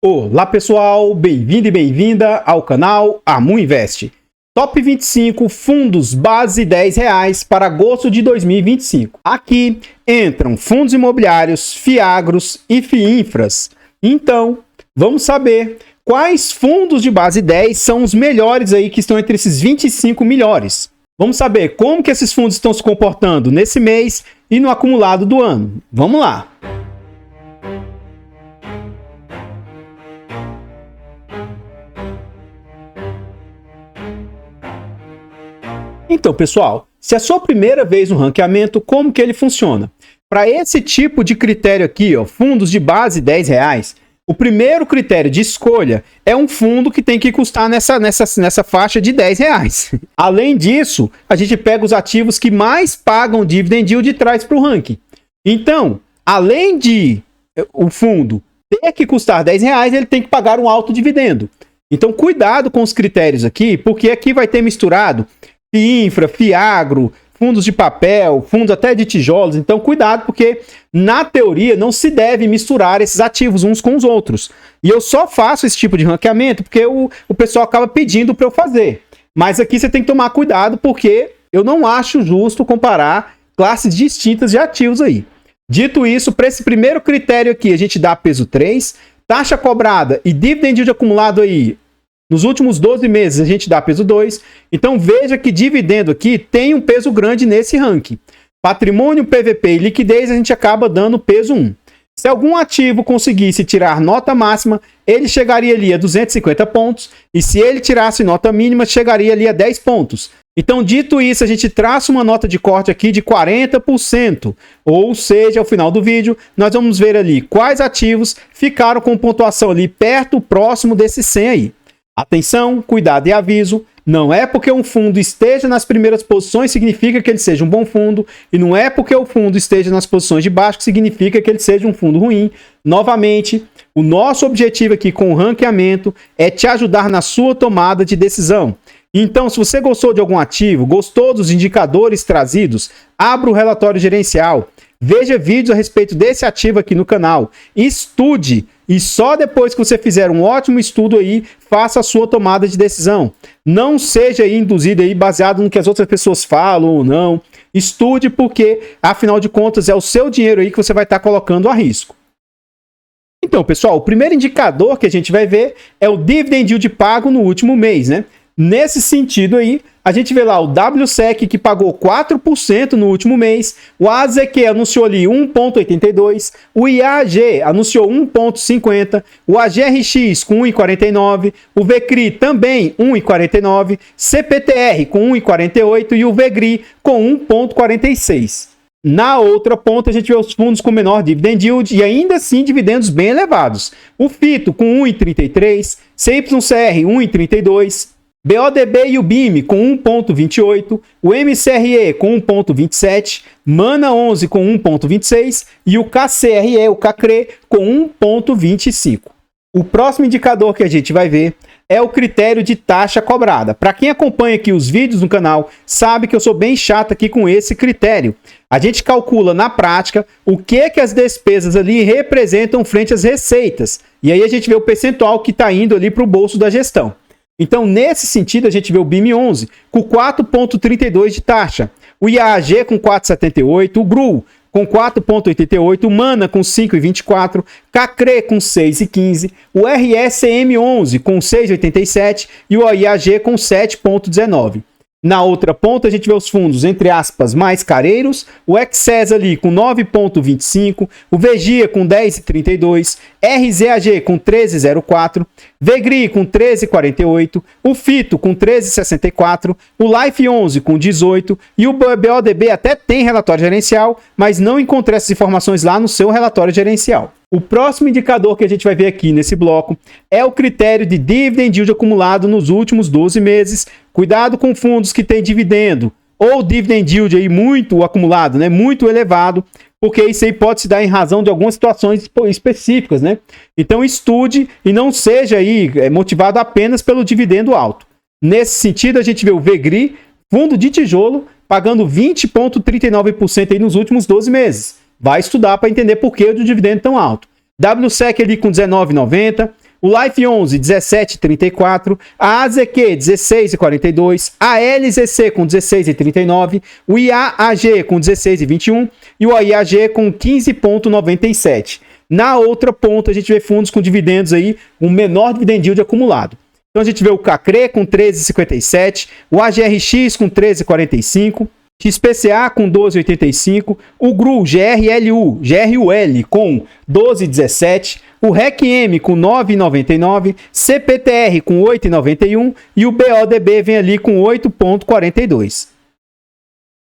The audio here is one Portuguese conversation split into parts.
Olá pessoal, bem-vindo e bem-vinda ao canal Amu Invest. Top 25 fundos base R$10 para agosto de 2025. Aqui entram fundos imobiliários, fiagros e fiinfras. Então, vamos saber quais fundos de base 10 são os melhores aí que estão entre esses 25 melhores. Vamos saber como que esses fundos estão se comportando nesse mês e no acumulado do ano. Vamos lá! Então, pessoal, se é a sua primeira vez no ranqueamento, como que ele funciona? Para esse tipo de critério aqui, ó, fundos de base R$10, o primeiro critério de escolha é um fundo que tem que custar nessa faixa de R$10. Além disso, a gente pega os ativos que mais pagam dividend yield e traz para o ranking. Então, além de o fundo ter que custar R$10, ele tem que pagar um alto dividendo. Então, cuidado com os critérios aqui, porque aqui vai ter misturado FIINFRA, FIAGRO, fundos de papel, fundos até de tijolos. Então, cuidado, porque na teoria não se deve misturar esses ativos uns com os outros. E eu só faço esse tipo de ranqueamento porque o pessoal acaba pedindo para eu fazer. Mas aqui você tem que tomar cuidado, porque eu não acho justo comparar classes distintas de ativos aí. Dito isso, para esse primeiro critério aqui, a gente dá peso 3, taxa cobrada e dividend yield acumulado aí, nos últimos 12 meses a gente dá peso 2, então veja que dividendo aqui tem um peso grande nesse ranking. Patrimônio, PVP e liquidez a gente acaba dando peso 1. Se algum ativo conseguisse tirar nota máxima, ele chegaria ali a 250 pontos, e se ele tirasse nota mínima, chegaria ali a 10 pontos. Então, dito isso, a gente traça uma nota de corte aqui de 40%, ou seja, ao final do vídeo, nós vamos ver ali quais ativos ficaram com pontuação ali perto, próximo desse 100 aí. Atenção, cuidado e aviso, não é porque um fundo esteja nas primeiras posições significa que ele seja um bom fundo, e não é porque o fundo esteja nas posições de baixo que significa que ele seja um fundo ruim. Novamente, o nosso objetivo aqui com o ranqueamento é te ajudar na sua tomada de decisão. Então, se você gostou de algum ativo, gostou dos indicadores trazidos, abra o relatório gerencial, veja vídeos a respeito desse ativo aqui no canal, estude, e só depois que você fizer um ótimo estudo aí, faça a sua tomada de decisão. Não seja aí induzido aí baseado no que as outras pessoas falam ou não. Estude, porque, afinal de contas, é o seu dinheiro aí que você vai estar colocando a risco. Então, pessoal, o primeiro indicador que a gente vai ver é o dividend yield pago no último mês, né? Nesse sentido aí, a gente vê lá o WSEC que pagou 4% no último mês, o AZQ anunciou ali 1,82%, o IAG anunciou 1,50%, o AGRX com 1,49%, o VCRI também 1,49%, CPTR com 1,48% e o VGRI com 1,46%. Na outra ponta, a gente vê os fundos com menor dividend yield e ainda assim dividendos bem elevados. O FITO com 1,33%, CYCR 1,32%, BODB e o BIM com 1,28, o MCRE com 1,27, MANA 11 com 1,26 e o KCRE, o CACRE, com 1,25. O próximo indicador que a gente vai ver é o critério de taxa cobrada. Para quem acompanha aqui os vídeos no canal, sabe que eu sou bem chato aqui com esse critério. A gente calcula na prática o que as despesas ali representam frente às receitas. E aí a gente vê o percentual que está indo ali para o bolso da gestão. Então, nesse sentido, a gente vê o BIM 11 com 4,32 de taxa, o IAG com 4,78, o GRU com 4,88, o MANA com 5,24, CACRE com 6,15, o RSM 11 com 6,87 e o IAG com 7,19. Na outra ponta, a gente vê os fundos, entre aspas, mais careiros, o Excess ali com 9,25, o VGIA com 10,32, RZAG com 13,04, VGRI com 13,48, o FITO com 13,64, o Life 11 com 18 e o BODB até tem relatório gerencial, mas não encontrei essas informações lá no seu relatório gerencial. O próximo indicador que a gente vai ver aqui nesse bloco é o critério de dividend yield acumulado nos últimos 12 meses. Cuidado com fundos que têm dividendo ou dividend yield aí muito acumulado, né? Muito elevado, porque isso aí pode se dar em razão de algumas situações específicas, né? Então estude e não seja aí motivado apenas pelo dividendo alto. Nesse sentido, a gente vê o VGRI, fundo de tijolo, pagando 20,39% aí nos últimos 12 meses. Vai estudar para entender por que o dividendo tão alto. WSEC ali com 19,90, o Life 11 17,34, a AZQ 16,42, a LZC com 16,39, o IAAG com 16,21 e o IAG com 15,97. Na outra ponta a gente vê fundos com dividendos aí, um menor dividend yield acumulado. Então a gente vê o CACRE com 13,57, o AGRX com 13,45, XPCA com 12,85, o GRU, GRLU com 12,17, o RECM com 9,99, CPTR com 8,91 e o BODB vem ali com 8,42.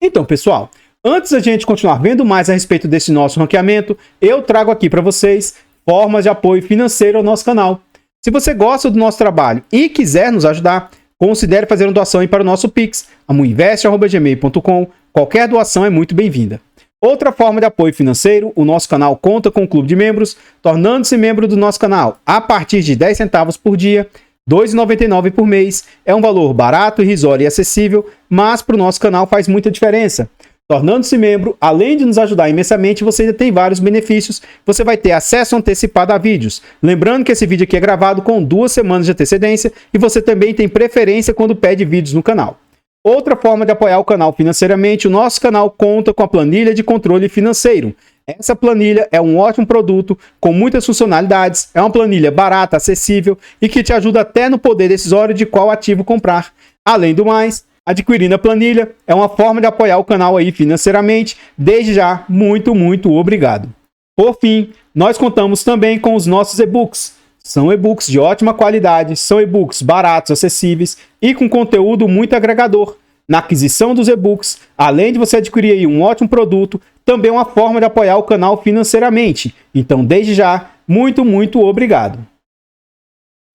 Então, pessoal, antes da gente continuar vendo mais a respeito desse nosso ranqueamento, eu trago aqui para vocês formas de apoio financeiro ao nosso canal. Se você gosta do nosso trabalho e quiser nos ajudar, considere fazer uma doação aí para o nosso Pix, amuinvest@gmail.com. Qualquer doação é muito bem-vinda. Outra forma de apoio financeiro, o nosso canal conta com um clube de membros, tornando-se membro do nosso canal a partir de 10 centavos por dia, R$ 2,99 por mês. É um valor barato, irrisório e acessível, mas para o nosso canal faz muita diferença. Tornando-se membro, além de nos ajudar imensamente, você ainda tem vários benefícios. Você vai ter acesso antecipado a vídeos. Lembrando que esse vídeo aqui é gravado com 2 semanas de antecedência e você também tem preferência quando pede vídeos no canal. Outra forma de apoiar o canal financeiramente, o nosso canal conta com a planilha de controle financeiro. Essa planilha é um ótimo produto com muitas funcionalidades, é uma planilha barata, acessível e que te ajuda até no poder decisório de qual ativo comprar. Além do mais, adquirindo a planilha é uma forma de apoiar o canal aí financeiramente. Desde já, muito obrigado. Por fim, nós contamos também com os nossos e-books. São e-books de ótima qualidade, são e-books baratos, acessíveis e com conteúdo muito agregador. Na aquisição dos e-books, além de você adquirir aí um ótimo produto, também é uma forma de apoiar o canal financeiramente. Então, desde já, muito obrigado.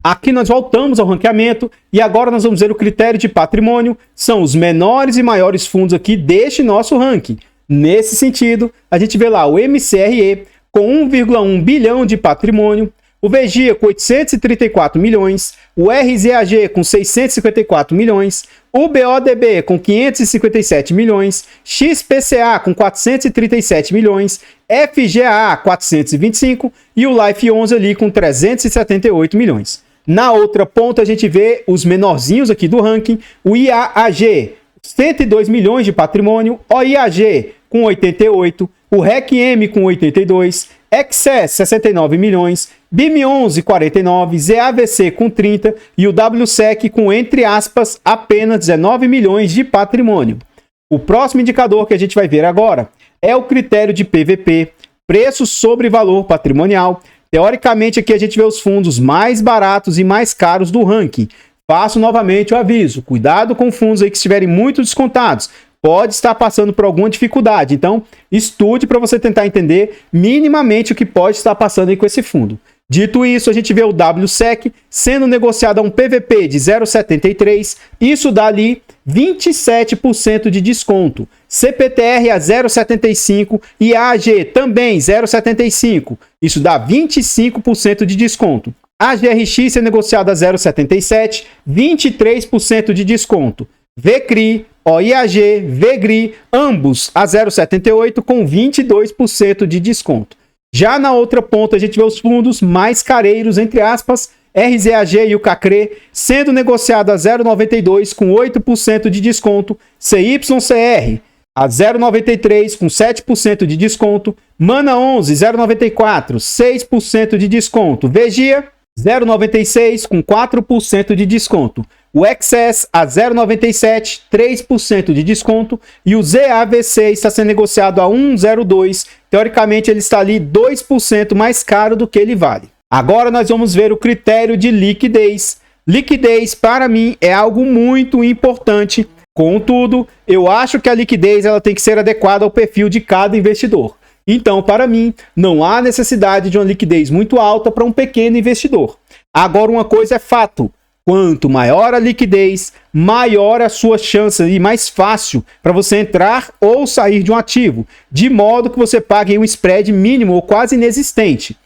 Aqui nós voltamos ao ranqueamento e agora nós vamos ver o critério de patrimônio. São os menores e maiores fundos aqui deste nosso ranking. Nesse sentido, a gente vê lá o MCRE com 1,1 bilhão de patrimônio, o VGIA com 834 milhões, o RZAG com 654 milhões, o BODB com 557 milhões, XPCA com 437 milhões, FGAA 425 e o Life 11 ali com 378 milhões. Na outra ponta a gente vê os menorzinhos aqui do ranking, o IAAG 102 milhões de patrimônio, o IAG com 88, o RECM com 82, Excess 69 milhões, BIM11 49, ZAVC com 30 e o WSEC com, entre aspas, apenas 19 milhões de patrimônio. O próximo indicador que a gente vai ver agora é o critério de PVP, preço sobre valor patrimonial. Teoricamente aqui a gente vê os fundos mais baratos e mais caros do ranking. Faço novamente o aviso, cuidado com fundos aí que estiverem muito descontados. Pode estar passando por alguma dificuldade, então estude para você tentar entender minimamente o que pode estar passando aí com esse fundo. Dito isso, a gente vê o WSEC sendo negociado a um PVP de 0,73, isso dá ali 27% de desconto. CPTR a 0,75 e AG também 0,75, isso dá 25% de desconto. A GRX é negociada a 0,77, 23% de desconto. VCRI, OIAG, VGRI, ambos a 0,78 com 22% de desconto. Já na outra ponta a gente vê os fundos mais careiros, entre aspas, RZAG e o CACRE, sendo negociado a 0,92 com 8% de desconto, CYCR a 0,93 com 7% de desconto, MANA 11 0,94, 6% de desconto, VGIA 0,96 com 4% de desconto. O Excess a 0,97, 3% de desconto. E o ZAVC está sendo negociado a 1,02. Teoricamente, ele está ali 2% mais caro do que ele vale. Agora nós vamos ver o critério de liquidez. Liquidez, para mim, é algo muito importante. Contudo, eu acho que a liquidez ela tem que ser adequada ao perfil de cada investidor. Então, para mim, não há necessidade de uma liquidez muito alta para um pequeno investidor. Agora, uma coisa é fato. Quanto maior a liquidez, maior a sua chance e mais fácil para você entrar ou sair de um ativo, de modo que você pague um spread mínimo ou quase inexistente.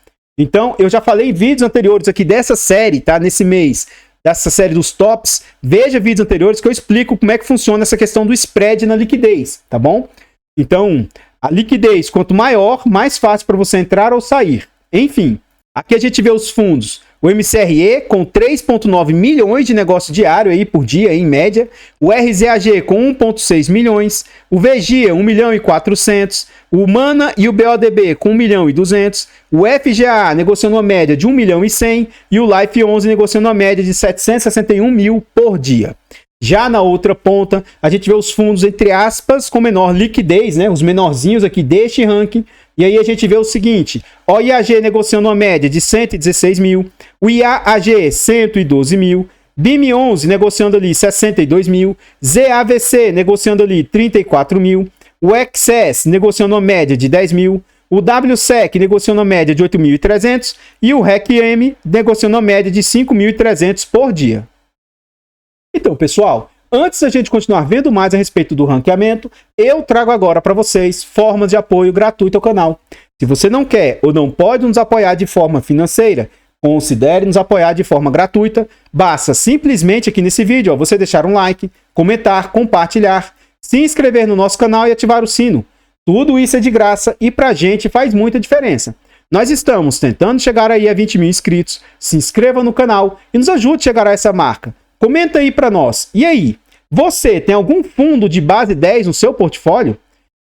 Então, eu já falei em vídeos anteriores aqui dessa série, tá? Nesse mês, dessa série dos tops. Veja vídeos anteriores que eu explico como é que funciona essa questão do spread na liquidez, tá bom? Então, a liquidez, quanto maior, mais fácil para você entrar ou sair. Enfim, aqui a gente vê os fundos O MCRE com 3,9 milhões de negócio diário aí por dia, em média. O RZAG com 1,6 milhões. O VGIA, 1 milhão e 400. O MANA e o BODB com 1 milhão e 200. O FGA negociando uma média de 1 milhão e 100. E o Life 11 negociando uma média de 761 mil por dia. Já na outra ponta, a gente vê os fundos, entre aspas, com menor liquidez, né? Os menorzinhos aqui deste ranking. E aí a gente vê o seguinte, o IAG negociando uma média de 116 mil, o IAG 112 mil, BIM11 negociando ali 62 mil, ZAVC negociando ali 34 mil, o XS negociando uma média de 10 mil, o WSEC negociando uma média de 8.300 e o RECM negociando uma média de 5.300 por dia. Então, pessoal, antes da gente continuar vendo mais a respeito do ranqueamento, eu trago agora para vocês formas de apoio gratuito ao canal. Se você não quer ou não pode nos apoiar de forma financeira, considere nos apoiar de forma gratuita. Basta simplesmente aqui nesse vídeo, ó, você deixar um like, comentar, compartilhar, se inscrever no nosso canal e ativar o sino. Tudo isso é de graça e pra gente faz muita diferença. Nós estamos tentando chegar aí a 20 mil inscritos. Se inscreva no canal e nos ajude a chegar a essa marca. Comenta aí para nós. E aí, você tem algum fundo de base 10 no seu portfólio?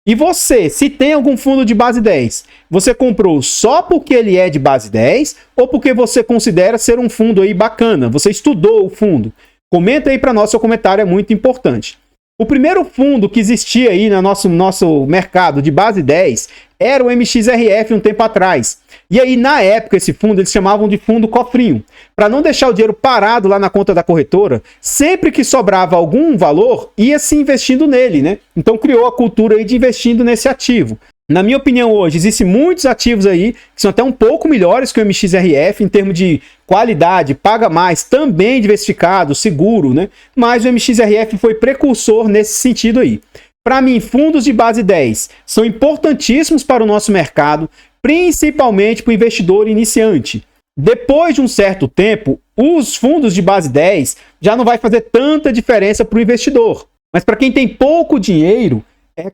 E você, se tem algum fundo de base 10, você comprou só porque ele é de base 10 ou porque você considera ser um fundo aí bacana? Você estudou o fundo? Comenta aí para nós, seu comentário é muito importante. O primeiro fundo que existia aí no nosso mercado de base 10 era o MXRF um tempo atrás. E aí, na época, esse fundo eles chamavam de fundo cofrinho. Para não deixar o dinheiro parado lá na conta da corretora, sempre que sobrava algum valor, ia se investindo nele, né? Então criou a cultura aí de investindo nesse ativo. Na minha opinião, hoje, existem muitos ativos aí que são até um pouco melhores que o MXRF em termos de qualidade, paga mais, também diversificado, seguro, né? Mas o MXRF foi precursor nesse sentido aí. Para mim, fundos de base 10 são importantíssimos para o nosso mercado, principalmente para o investidor iniciante. Depois de um certo tempo, os fundos de base 10 já não vai fazer tanta diferença para o investidor. Mas para quem tem pouco dinheiro,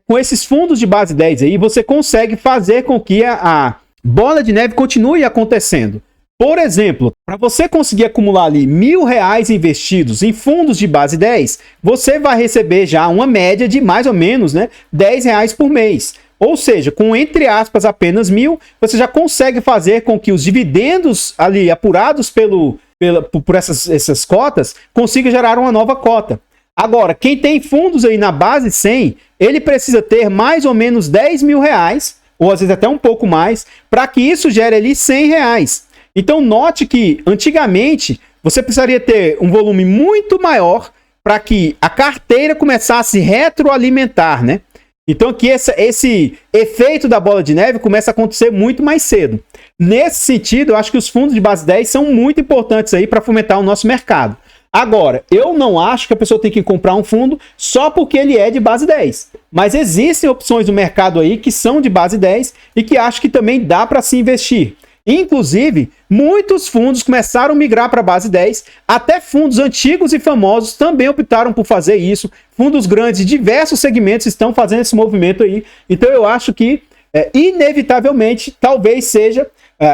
com esses fundos de base 10 aí, você consegue fazer com que a bola de neve continue acontecendo. Por exemplo, para você conseguir acumular ali R$1.000 investidos em fundos de base 10, você vai receber já uma média de mais ou menos, né, R$10 por mês. Ou seja, com entre aspas apenas 1.000, você já consegue fazer com que os dividendos ali apurados por essas cotas consiga gerar uma nova cota. Agora, quem tem fundos aí na base 100, ele precisa ter mais ou menos R$10.000, ou às vezes até um pouco mais, para que isso gere ali R$100. Então note que antigamente você precisaria ter um volume muito maior para que a carteira começasse a retroalimentar, né? Então aqui esse efeito da bola de neve começa a acontecer muito mais cedo. Nesse sentido, eu acho que os fundos de base 10 são muito importantes aí para fomentar o nosso mercado. Agora, eu não acho que a pessoa tem que comprar um fundo só porque ele é de base 10. Mas existem opções no mercado aí que são de base 10 e que acho que também dá para se investir. Inclusive, muitos fundos começaram a migrar para a base 10, até fundos antigos e famosos também optaram por fazer isso. Fundos grandes de diversos segmentos estão fazendo esse movimento aí. Então eu acho que, inevitavelmente, talvez seja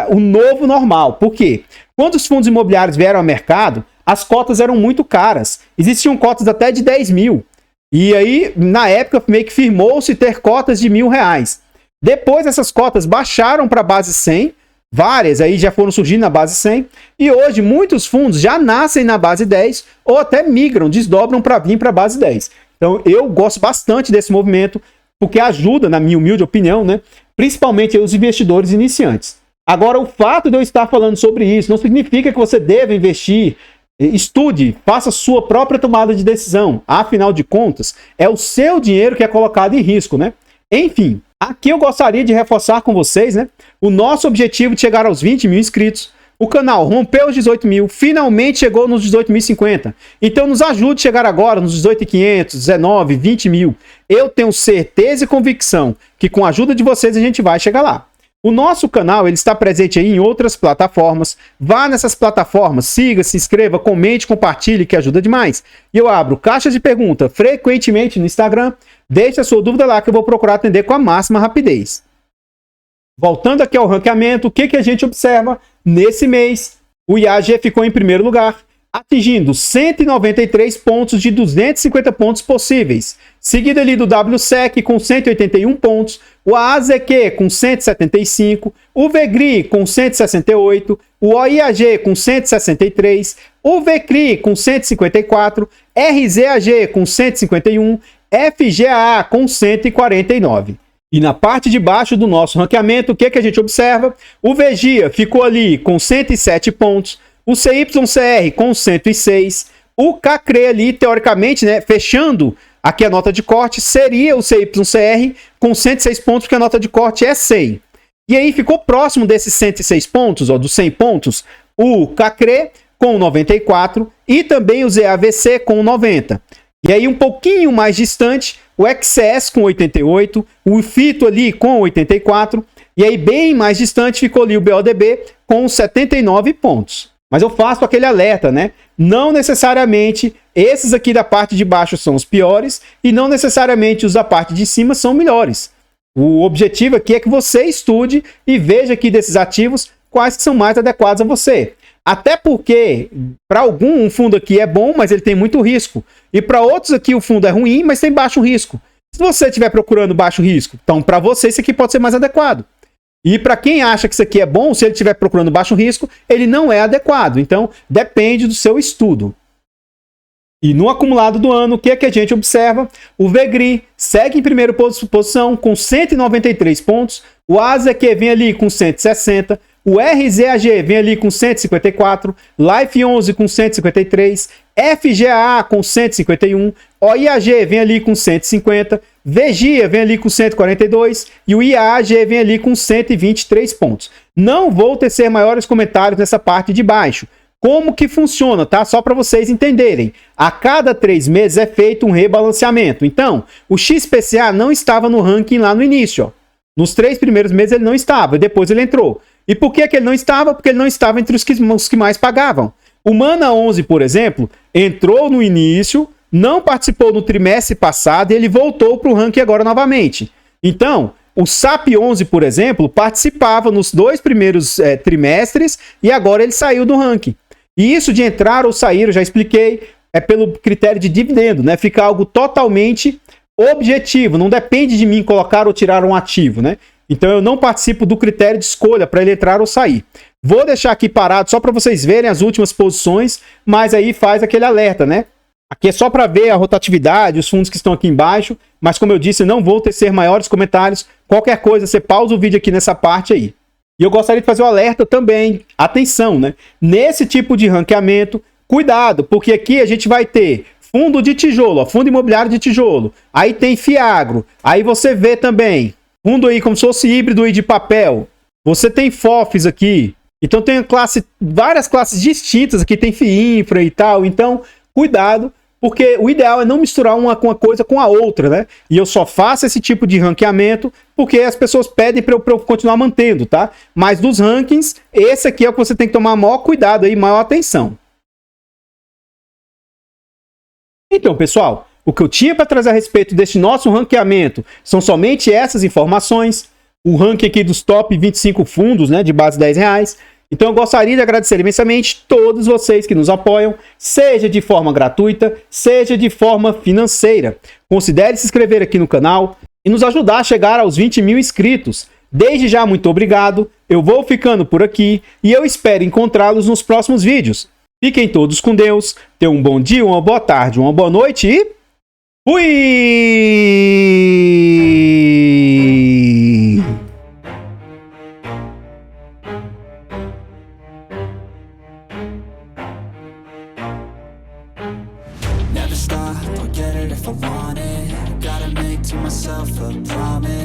o novo normal. Por quê? Quando os fundos imobiliários vieram ao mercado, as cotas eram muito caras. Existiam cotas até de 10 mil. E aí, na época, meio que firmou-se ter cotas de R$1.000. Depois, essas cotas baixaram para a base 100, várias aí já foram surgindo na base 100, e hoje muitos fundos já nascem na base 10 ou até migram, desdobram para vir para a base 10. Então eu gosto bastante desse movimento, porque ajuda, na minha humilde opinião, né, principalmente os investidores iniciantes. Agora, o fato de eu estar falando sobre isso não significa que você deve investir. Estude, faça sua própria tomada de decisão. Afinal de contas, é o seu dinheiro que é colocado em risco, né? Enfim, aqui eu gostaria de reforçar com vocês, né? O nosso objetivo de chegar aos 20 mil inscritos. O canal rompeu os 18 mil, finalmente chegou nos 18.050. Então nos ajude a chegar agora nos 18.500, 19, 20 mil. Eu tenho certeza e convicção que com a ajuda de vocês a gente vai chegar lá. O nosso canal ele está presente aí em outras plataformas. Vá nessas plataformas, siga, se inscreva, comente, compartilhe, que ajuda demais. E eu abro caixas de pergunta frequentemente no Instagram. Deixe a sua dúvida lá que eu vou procurar atender com a máxima rapidez. Voltando aqui ao ranqueamento, o que a gente observa nesse mês? O IAG ficou em primeiro lugar, atingindo 193 pontos de 250 pontos possíveis. Seguido ali do WSEC com 181 pontos, o AZQ com 175, o VGRI com 168, o OIAG com 163, o VCRI com 154, RZAG com 151, FGAA com 149. E na parte de baixo do nosso ranqueamento, o que a gente observa? O VGIA ficou ali com 107 pontos, o CYCR com 106, o CACRE ali, teoricamente, né, fechando aqui a nota de corte, seria o CYCR com 106 pontos, porque a nota de corte é 100. E aí ficou próximo desses 106 pontos, ó, dos 100 pontos, o CACRE com 94 e também o ZAVC com 90. E aí um pouquinho mais distante, o XS com 88, o FITO ali com 84, e aí bem mais distante ficou ali o BODB com 79 pontos. Mas eu faço aquele alerta, né? Não necessariamente esses aqui da parte de baixo são os piores e não necessariamente os da parte de cima são melhores. O objetivo aqui é que você estude e veja aqui desses ativos quais são mais adequados a você. Até porque, para algum, um fundo aqui é bom, mas ele tem muito risco. E para outros aqui o fundo é ruim, mas tem baixo risco. Se você estiver procurando baixo risco, então para você esse aqui pode ser mais adequado. E para quem acha que isso aqui é bom, se ele estiver procurando baixo risco, ele não é adequado. Então, depende do seu estudo. E no acumulado do ano, o que é que a gente observa? O VGRI segue em primeira posição com 193 pontos. O AZQ vem ali com 160. O RZAG vem ali com 154. Life 11 com 153. FGAA com 151. OIAG vem ali com 150. VGIA vem ali com 142 e o IAG vem ali com 123 pontos. Não vou tecer maiores comentários nessa parte de baixo. Como que funciona, tá? Só para vocês entenderem. A cada 3 meses é feito um rebalanceamento. Então, o XPCA não estava no ranking lá no início. Ó. Nos 3 primeiros meses ele não estava, depois ele entrou. E por que ele não estava? Porque ele não estava entre os que mais pagavam. O Mana 11, por exemplo, entrou no início, não participou no trimestre passado e ele voltou para o ranking agora novamente. Então, o SAP 11, por exemplo, participava nos 2 primeiros trimestres e agora ele saiu do ranking. E isso de entrar ou sair, eu já expliquei, é pelo critério de dividendo, né? Fica algo totalmente objetivo, não depende de mim colocar ou tirar um ativo, né? Então eu não participo do critério de escolha para ele entrar ou sair. Vou deixar aqui parado só para vocês verem as últimas posições, mas aí faz aquele alerta, né? Aqui é só para ver a rotatividade, os fundos que estão aqui embaixo, mas como eu disse, não vou tecer maiores comentários. Qualquer coisa, você pausa o vídeo aqui nessa parte aí. E eu gostaria de fazer um alerta também, atenção, né? Nesse tipo de ranqueamento, cuidado, porque aqui a gente vai ter fundo de tijolo, ó, fundo imobiliário de tijolo, aí tem Fiagro, aí você vê também fundo aí como se fosse híbrido aí de papel, você tem FOFs aqui, então tem várias classes distintas aqui, tem FIINFRA e tal, então cuidado, porque o ideal é não misturar uma coisa com a outra, né? E eu só faço esse tipo de ranqueamento porque as pessoas pedem para eu continuar mantendo, tá? Mas dos rankings, esse aqui é o que você tem que tomar maior cuidado aí, maior atenção. Então, pessoal, o que eu tinha para trazer a respeito desse nosso ranqueamento são somente essas informações, o ranking aqui dos top 25 fundos, né, de base R$10. Então eu gostaria de agradecer imensamente todos vocês que nos apoiam, seja de forma gratuita, seja de forma financeira. Considere se inscrever aqui no canal e nos ajudar a chegar aos 20 mil inscritos. Desde já, muito obrigado, eu vou ficando por aqui e eu espero encontrá-los nos próximos vídeos. Fiquem todos com Deus, tenham um bom dia, uma boa tarde, uma boa noite e... fui! Never stop, I'll get it if I want it. Gotta make to myself a promise.